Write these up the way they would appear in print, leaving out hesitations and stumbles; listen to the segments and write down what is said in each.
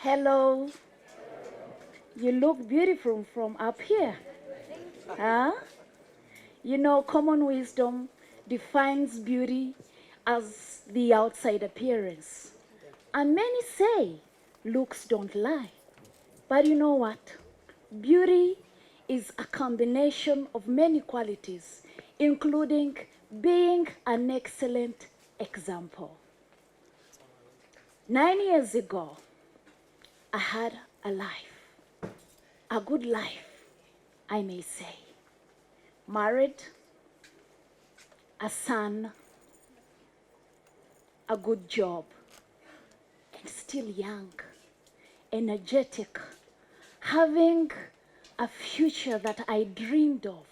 Hello. You look beautiful from up here. Huh? You know, common wisdom defines beauty as the outside appearance. And many say looks don't lie. But you know what? Beauty is a combination of many qualities, including being an excellent example. 9 years ago, I had a life, a good life, I may say. Married, a son, a good job, and still young, energetic, having a future that I dreamed of,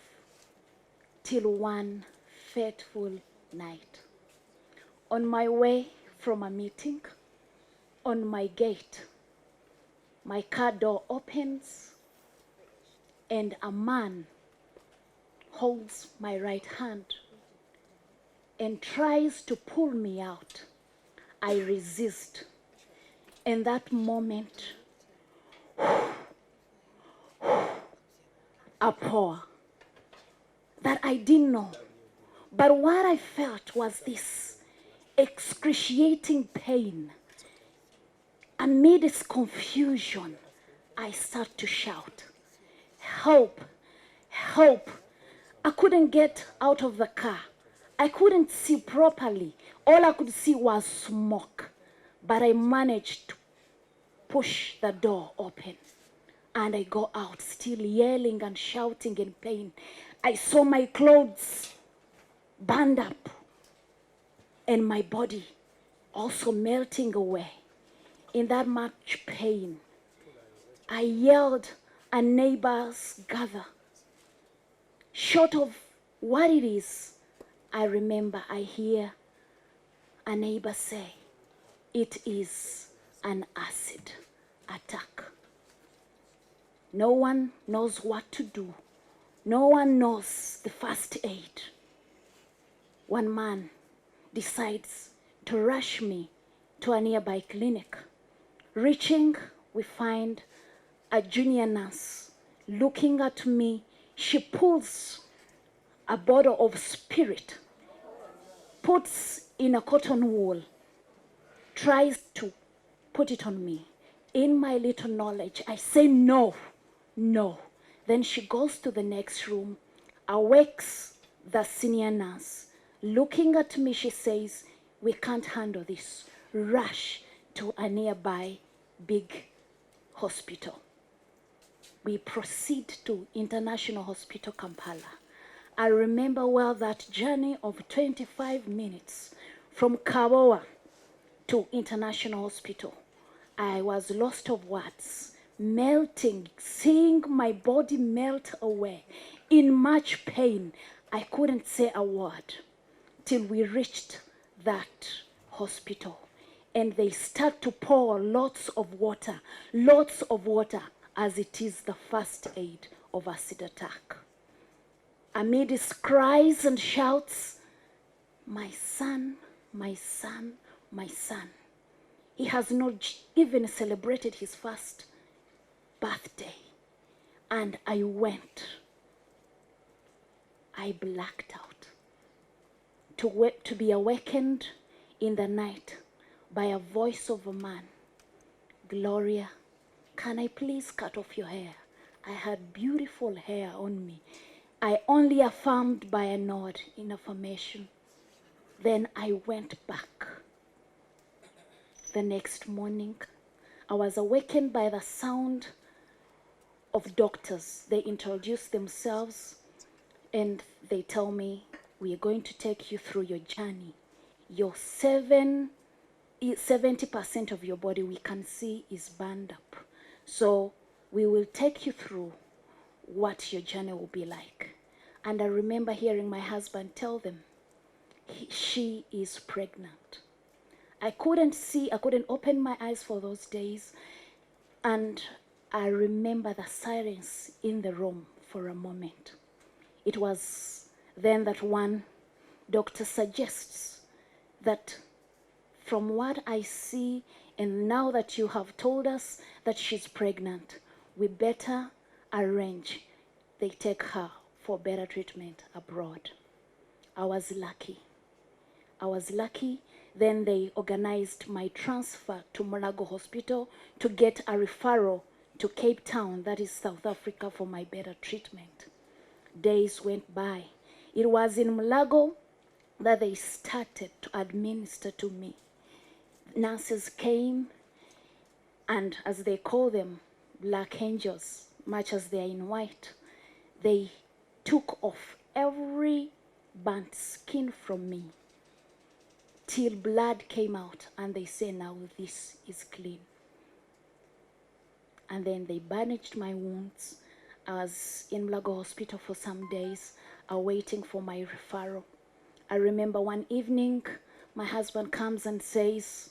till one fateful night. On my way from a meeting, on my gate, my car door opens and a man holds my right hand and tries to pull me out. I resist. In that moment, a pour that I didn't know. But what I felt was this excruciating pain. Amidst confusion, I start to shout, "Help! Help!" I couldn't get out of the car. I couldn't see properly. All I could see was smoke. But I managed to push the door open. And I go out, still yelling and shouting in pain. I saw my clothes burned up and my body also melting away. In that much pain, I yelled and neighbors gather. Short of what it is, I remember I hear a neighbor say, "It is an acid attack." No one knows what to do. No one knows the first aid. One man decides to rush me to a nearby clinic. Reaching, we find a junior nurse looking at me. She pulls a bottle of spirit, puts in a cotton wool, tries to put it on me. In my little knowledge, I say no, no. Then she goes to the next room, awakes the senior nurse. Looking at me, she says, "We can't handle this. Rush to a nearby big hospital." We proceed to International Hospital, Kampala. I remember well that journey of 25 minutes from Kabowa to International Hospital. I was lost of words, melting, seeing my body melt away. In much pain, I couldn't say a word till we reached that hospital. And they start to pour lots of water, as it is the first aid of acid attack. Amidst cries and shouts, "My son, my son, my son." He has not even celebrated his first birthday. And I went. I blacked out. To be awakened in the night by a voice of a man. "Gloria, can I please cut off your hair?" I had beautiful hair on me. I only affirmed by a nod in affirmation. Then I went back. The next morning, I was awakened by the sound of doctors. They introduce themselves and they tell me, "We are going to take you through your journey. Your 70% of your body we can see is burned up. So we will take you through what your journey will be like." And I remember hearing my husband tell them, she is pregnant. I couldn't see, I couldn't open my eyes for those days. And I remember the silence in the room for a moment. It was then that one doctor suggests that from what I see And now that you have told us that she's pregnant, we better arrange they take her for better treatment abroad. I was lucky. I was lucky. Then they organized my transfer to Mulago Hospital to get a referral to Cape Town, that is South Africa, for my better treatment. Days went by. It was in Mulago that they started to administer to me. Nurses came, and as they call them, black angels, much as they are in white, they took off every burnt skin from me till blood came out, and they say, now this is clean. And then they bandaged my wounds. I was in Mulago Hospital for some days, awaiting for my referral. I remember one evening, my husband comes and says,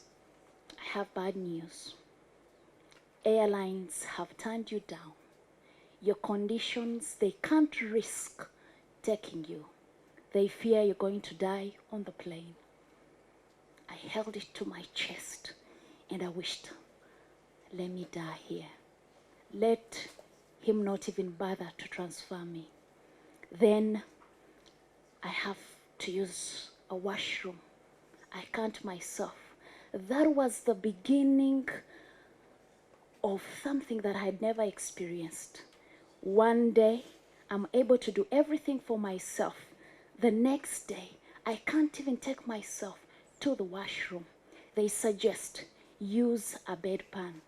I have bad news. Airlines have turned you down. Your conditions, they can't risk taking you. They fear you're going to die on the plane. I held it to my chest and I wished, let me die here. Let him not even bother to transfer me. Then I have to use a washroom. I can't myself. That was the beginning of something that I had never experienced. One day, I'm able to do everything for myself. The next day, I can't even take myself to the washroom. They suggest use a bedpan.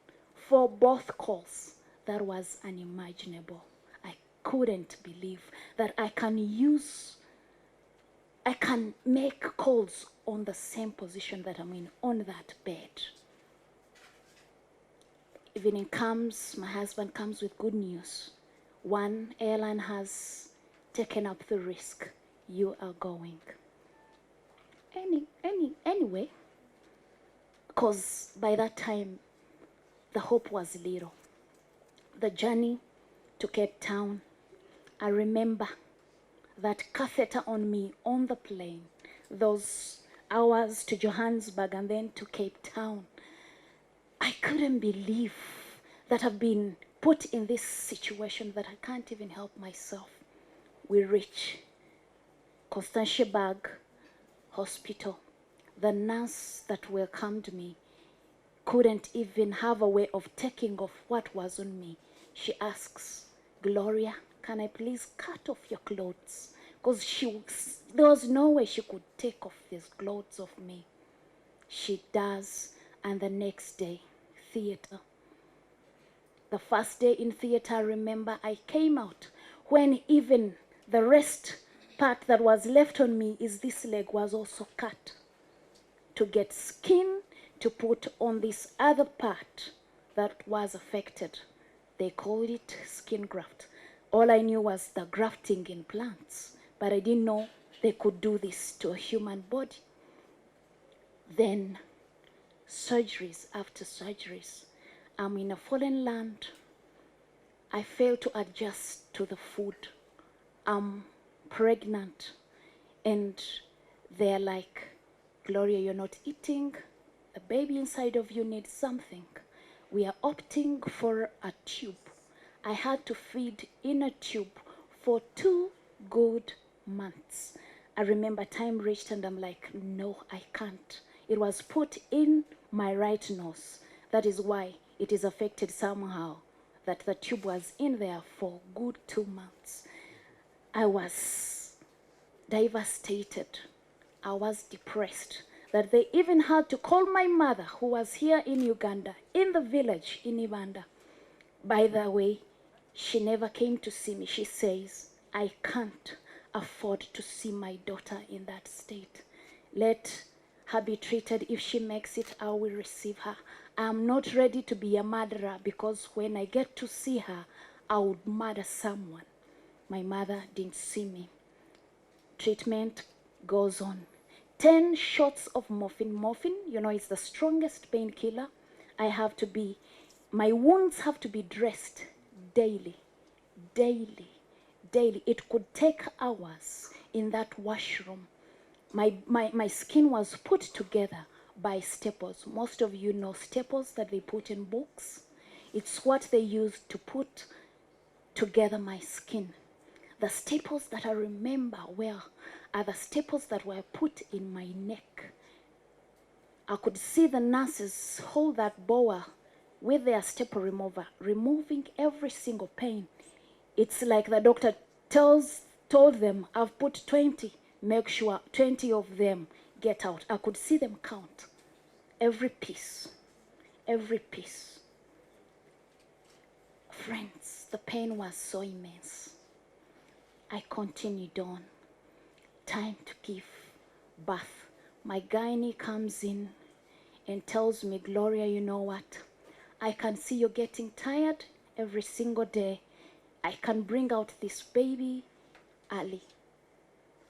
For both calls, that was unimaginable. I couldn't believe that I can make calls on the same position that I'm in, on that bed. Evening comes, my husband comes with good news. One airline has taken up the risk. You are going. Anyway, because by that time, the hope was little. The journey to Cape Town, I remember that catheter on me on the plane, those hours to Johannesburg and then to Cape Town. I couldn't believe that I've been put in this situation that I can't even help myself. We reach Constantiaberg Hospital. The nurse that welcomed me couldn't even have a way of taking off what was on me. She asks, Gloria, can I please cut off your clothes? Because there was no way she could take off these clothes of me. She does, and the next day, theater. The first day in theater, I remember I came out when even the rest part that was left on me is this leg was also cut to get skin to put on this other part that was affected. They called it skin graft. All I knew was the grafting in plants, but I didn't know they could do this to a human body. Then surgeries after surgeries. I'm in a foreign land. I fail to adjust to the food. I'm pregnant. And they're like, Gloria, you're not eating. The baby inside of you needs something. We are opting for a tube. I had to feed in a tube for 2 good months. I remember time reached and I'm like, no, I can't. It was put in my right nose. That is why it is affected somehow, that the tube was in there for good 2 months. I was devastated. I was depressed that they even had to call my mother, who was here in Uganda, in the village in Ibanda. By the way, she never came to see me. She says, I can't afford to see my daughter in that state. Let her be treated. If she makes it, I will receive her. I'm not ready to be a murderer, because when I get to see her, I would murder someone. My mother didn't see me. Treatment goes on. 10 shots of morphine. Morphine, you know, it's the strongest painkiller. My wounds have to be dressed daily. It could take hours in that washroom. My skin was put together, by staples. Most of you know staples that they put in books. It's what they use to put together my skin. The staples that I remember well are the staples that were put in my neck. I could see the nurses hold that boa with their staple remover, removing every single pain. It's like the doctor told them, I've put 20, make sure 20 of them get out. I could see them count every piece, every piece. Friends, the pain was so immense. I continued on. Time to give birth. My gynae comes in and tells me, Gloria, you know what? I can see you're getting tired every single day. I can bring out this baby early.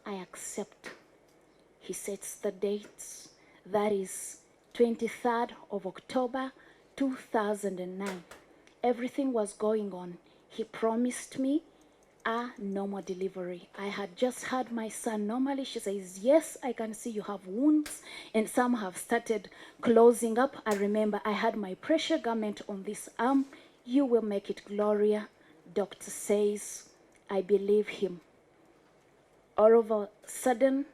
I accept. He sets the dates. That is 23rd of October, 2009. Everything was going on. He promised me a normal delivery. I had just had my son normally. She says, yes, I can see you have wounds and some have started closing up. I remember I had my pressure garment on this arm. You will make it, Gloria. Doctor says, I believe him. All of a sudden,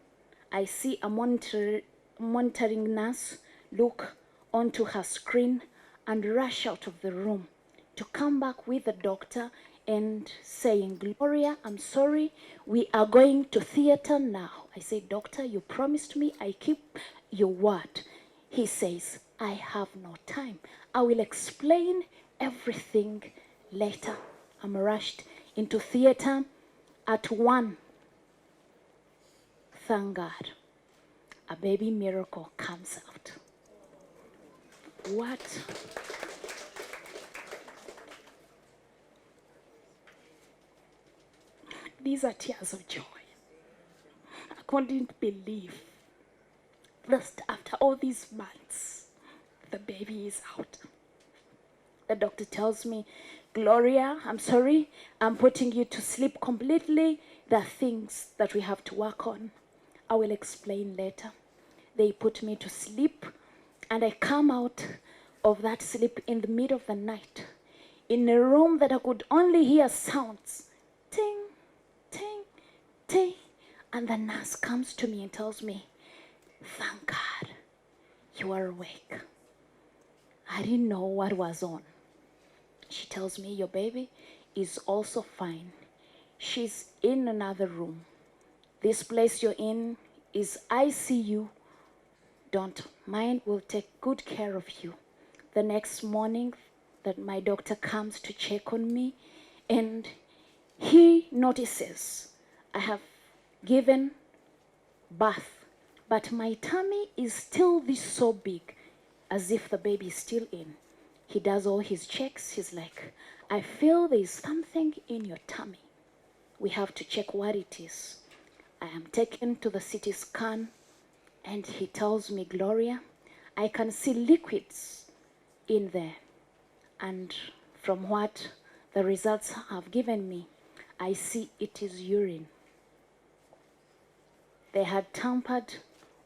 I see a monitoring nurse look onto her screen and rush out of the room to come back with the doctor and saying, Gloria, I'm sorry, we are going to theater now. I say, doctor, you promised me, I keep your word. He says, I have no time. I will explain everything later. I'm rushed into theater at 1. Thank God, a baby miracle comes out. What? These are tears of joy. I couldn't believe that after all these months, the baby is out. The doctor tells me, Gloria, I'm sorry, I'm putting you to sleep completely. There are things that we have to work on. I will explain later. They put me to sleep, and I come out of that sleep in the middle of the night in a room that I could only hear sounds. Ting, ting, ting. And the nurse comes to me and tells me, thank God, you are awake. I didn't know what was on. She tells me, your baby is also fine. She's in another room. This place you're in is ICU. Don't mind, we'll take good care of you. The next morning that my doctor comes to check on me, and he notices I have given birth, but my tummy is still this so big, as if the baby is still in. He does all his checks. He's like, I feel there's something in your tummy. We have to check what it is. I am taken to the CT scan, and he tells me, Gloria, I can see liquids in there. And from what the results have given me, I see it is urine. They had tampered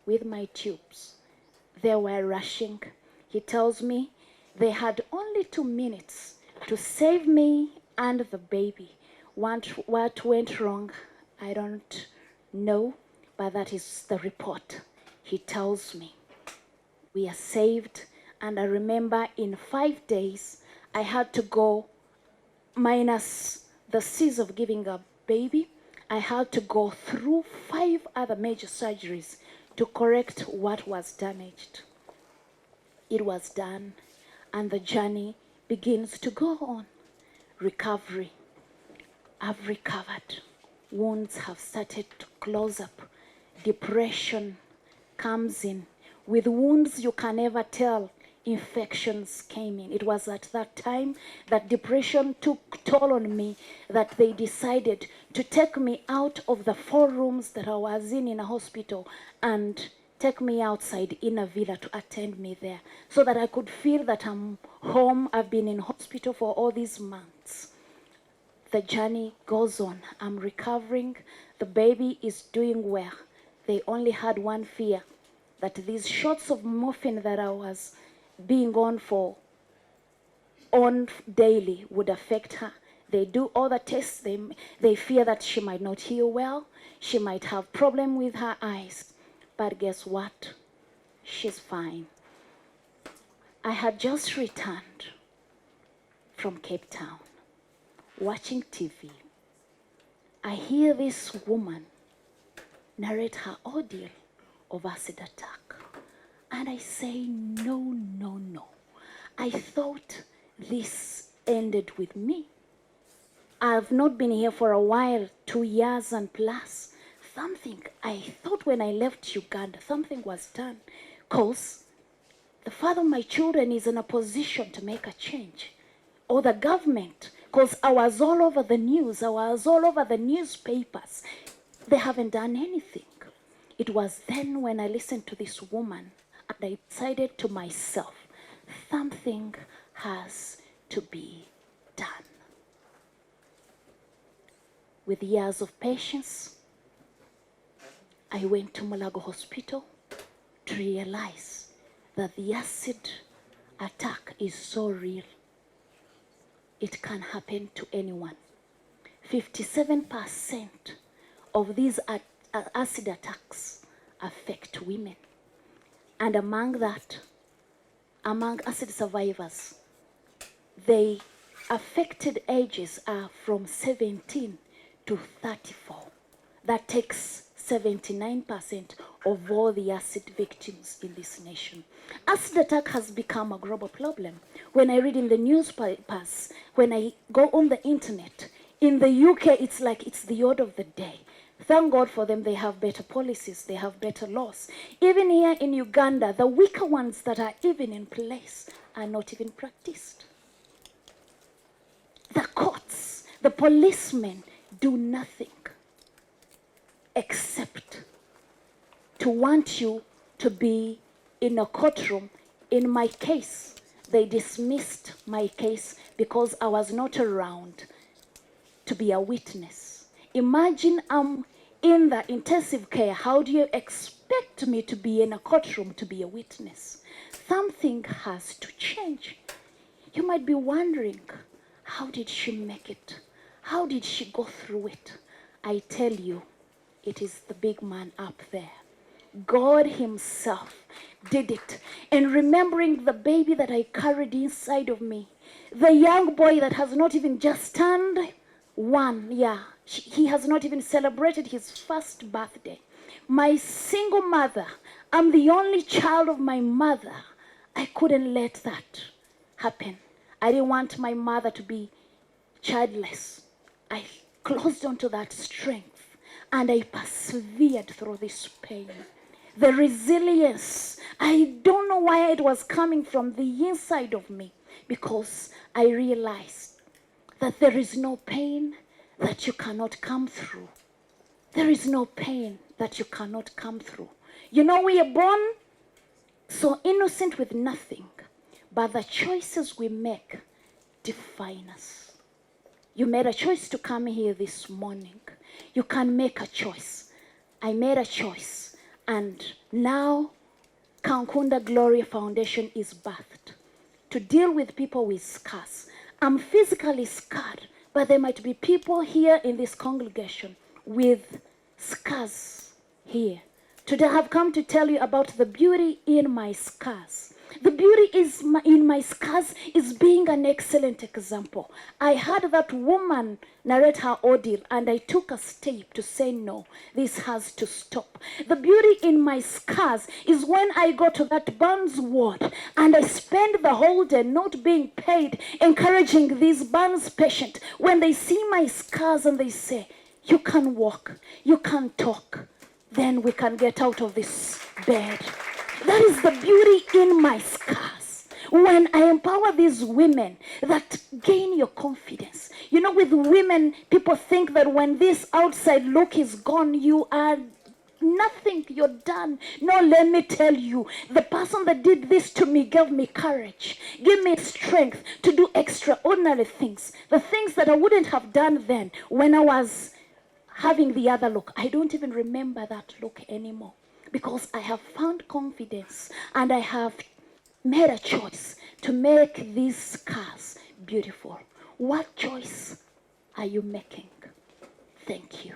with my tubes. They were rushing. He tells me they had only 2 minutes to save me and the baby. What went wrong, I don't know, but that is the report. He tells me we are saved. And I remember in 5 days, I had to go, minus the cease of giving a baby, I had to go through 5 other major surgeries to correct what was damaged. It was done, and the journey begins to go on. Recovery. I've recovered. Wounds have started to close up. Depression comes in. With wounds you can never tell, infections came in. It was at that time that depression took toll on me, that they decided to take me out of the 4 rooms that I was in a hospital and take me outside in a villa to attend me there, so that I could feel that I'm home. I've been in hospital for all these months. The journey goes on. I'm recovering. The baby is doing well. They only had one fear, that these shots of morphine that I was being on daily would affect her. They do all the tests. They fear that she might not heal well. She might have problem with her eyes. But guess what? She's fine. I had just returned from Cape Town, watching TV. I hear this woman narrate her ordeal of acid attack. And I say, no, no, no. I thought this ended with me. I've not been here for a while, 2 years and plus. I thought when I left Uganda, something was done. Because the father of my children is in a position to make a change. Or the government, because I was all over the news, I was all over the newspapers. They haven't done anything. It was then when I listened to this woman and I decided to myself, something has to be done. With years of patience, I went to Mulago Hospital to realize that the acid attack is so real. It can happen to anyone. 57% of these acid attacks affect women. And among acid survivors, the affected ages are from 17 to 34. That takes 79% of all the acid victims in this nation. Acid attack has become a global problem. When I read in the newspapers, when I go on the internet, in the UK, it's like it's the order of the day. Thank God for them, they have better policies, they have better laws. Even here in Uganda, the weaker ones that are even in place are not even practiced. The courts, the policemen do nothing except to want you to be in a courtroom. In my case, they dismissed my case because I was not around to be a witness. Imagine I'm in the intensive care. How do you expect me to be in a courtroom to be a witness? Something has to change. You might be wondering, how did she make it? How did she go through it? I tell you, it is the big man up there. God himself did it. And remembering the baby that I carried inside of me, the young boy that has not even just turned 1, he has not even celebrated his first birthday. My single mother, I'm the only child of my mother. I couldn't let that happen. I didn't want my mother to be childless. I closed onto that strength and I persevered through this pain. The resilience, I don't know why it was coming from the inside of me, because I realized that there is no pain that you cannot come through. There is no pain that you cannot come through. You know, we are born so innocent with nothing, but the choices we make define us. You made a choice to come here this morning. You can make a choice. I made a choice. And now, Kankunda Gloria Foundation is birthed to deal with people with scars. I'm physically scarred, but there might be people here in this congregation with scars here. Today I've come to tell you about the beauty in my scars. The beauty in my scars is being an excellent example. I heard that woman narrate her ordeal and I took a step to say, no, this has to stop. The beauty in my scars is when I go to that burns ward and I spend the whole day not being paid, encouraging these burns patients. When they see my scars and they say, you can walk, you can talk, then we can get out of this bed. That is the beauty in my scars. When I empower these women that gain your confidence. You know, with women, people think that when this outside look is gone, you are nothing, you're done. No, let me tell you, the person that did this to me gave me courage, gave me strength to do extraordinary things. The things that I wouldn't have done then when I was having the other look. I don't even remember that look anymore. because I have found confidence and I have made a choice to make these cars beautiful. What choice are you making? Thank you.